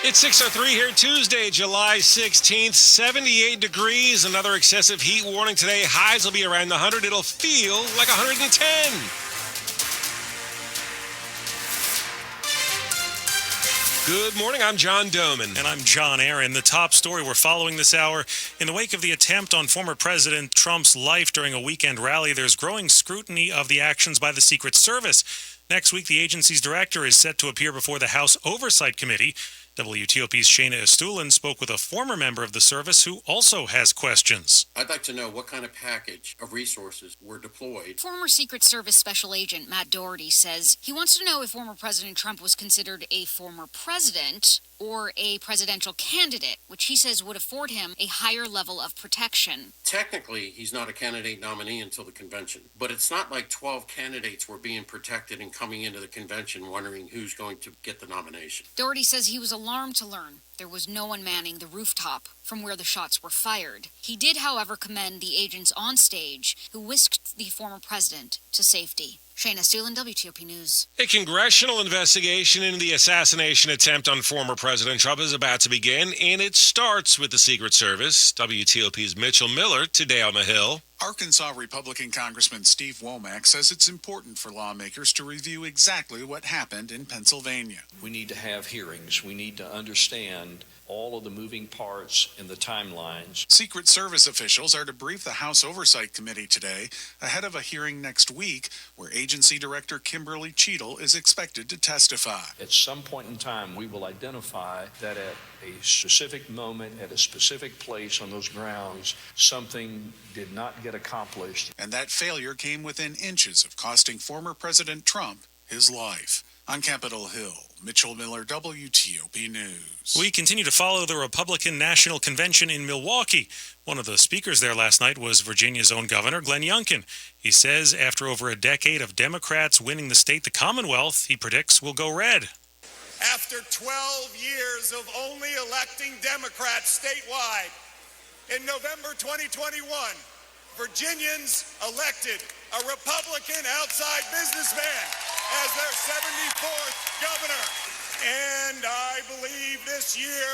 It's 6:03 here, Tuesday, July 16th, 78 degrees. Another excessive heat warning today. Highs will be around 100. It'll feel like 110. Good morning, I'm John Domen. And I'm John Aaron. The top story we're following this hour. In the wake of the attempt on former President Trump's life during a weekend rally, there's growing scrutiny of the actions by the Secret Service. Next week, the agency's director is set to appear before the House Oversight Committee. WTOP's Shayna Estulin spoke with a former member of the service who also has questions. I'd like to know what kind of package of resources were deployed. Former Secret Service Special Agent Matt Doherty says he wants to know if former President Trump was considered a former president or a presidential candidate, which he says would afford him a higher level of protection. Technically, he's not a candidate nominee until the convention, but it's not like 12 candidates were being protected and coming into the convention wondering who's going to get the nomination. Doherty says he was alarmed to learn there was no one manning the rooftop from where the shots were fired. He did, however, commend the agents on stage who whisked the former president to safety. Shayna Estulin, WTOP News. A congressional investigation into the assassination attempt on former President Trump is about to begin, and it starts with the Secret Service. WTOP's Mitchell Miller today on the Hill. Arkansas Republican Congressman Steve Womack says it's important for lawmakers to review exactly what happened in Pennsylvania. We need to have hearings. We need to understand all of the moving parts and the timelines. Secret Service officials are to brief the House Oversight Committee today ahead of a hearing next week where Agency Director Kimberly Cheadle is expected to testify. At some point in time, we will identify that at a specific moment, at a specific place on those grounds, something did not get accomplished. And that failure came within inches of costing former President Trump his life. On Capitol Hill, Mitchell Miller, WTOP News. We continue to follow the Republican National Convention in Milwaukee. One of the speakers there last night was Virginia's own governor, Glenn Youngkin. He says after over a decade of Democrats winning the state, the Commonwealth, he predicts will go red. After 12 years of only electing Democrats statewide, in November 2021, Virginians elected a Republican outside businessman as their 74th governor. And I believe this year,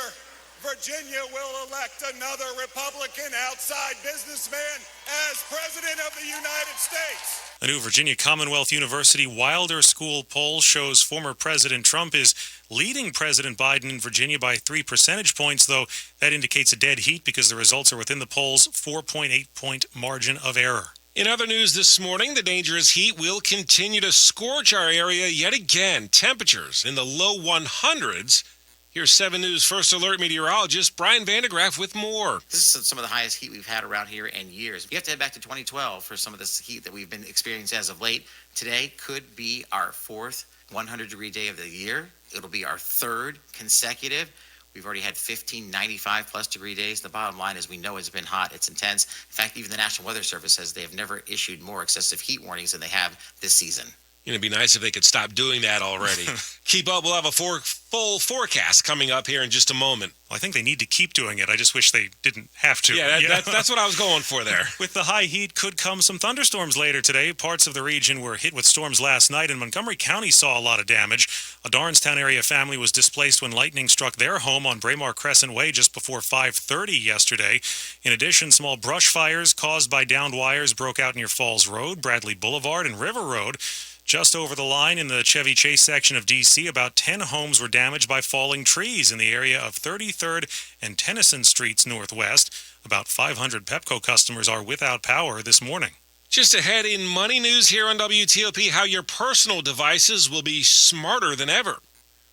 Virginia will elect another Republican outside businessman as President of the United States. A new Virginia Commonwealth University Wilder School poll shows former President Trump is leading President Biden in Virginia by 3 percentage points, though that indicates a dead heat because the results are within the poll's 4.8-point margin of error. In other news this morning, the dangerous heat will continue to scorch our area yet again. Temperatures in the low 100s. Here's 7 News First Alert meteorologist Brian Vandegraff with more. This is some of the highest heat we've had around here in years. You have to head back to 2012 for some of this heat that we've been experiencing as of late. Today could be our 4th 100-degree day of the year. It'll be our 3rd consecutive. We've already had 15 95-plus degree days. The bottom line is we know it's been hot. It's intense. In fact, even the National Weather Service says they have never issued more excessive heat warnings than they have this season. It'd be nice if they could stop doing that already. Keep up. We'll have a full forecast coming up here in just a moment. Well, I think they need to keep doing it. I just wish they didn't have to. Yeah, that's what I was going for there. With the high heat could come some thunderstorms later today. Parts of the region were hit with storms last night, and Montgomery County saw a lot of damage. A Darnestown area family was displaced when lightning struck their home on Braemar Crescent Way just before 5:30 yesterday. In addition, small brush fires caused by downed wires broke out near Falls Road, Bradley Boulevard, and River Road. Just over the line in the Chevy Chase section of D.C., about 10 homes were damaged by falling trees in the area of 33rd and Tennyson Streets Northwest. About 500 Pepco customers are without power this morning. Just ahead in money news here on WTOP, how your personal devices will be smarter than ever.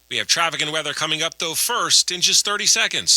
We have traffic and weather coming up, though, first in just 30 seconds.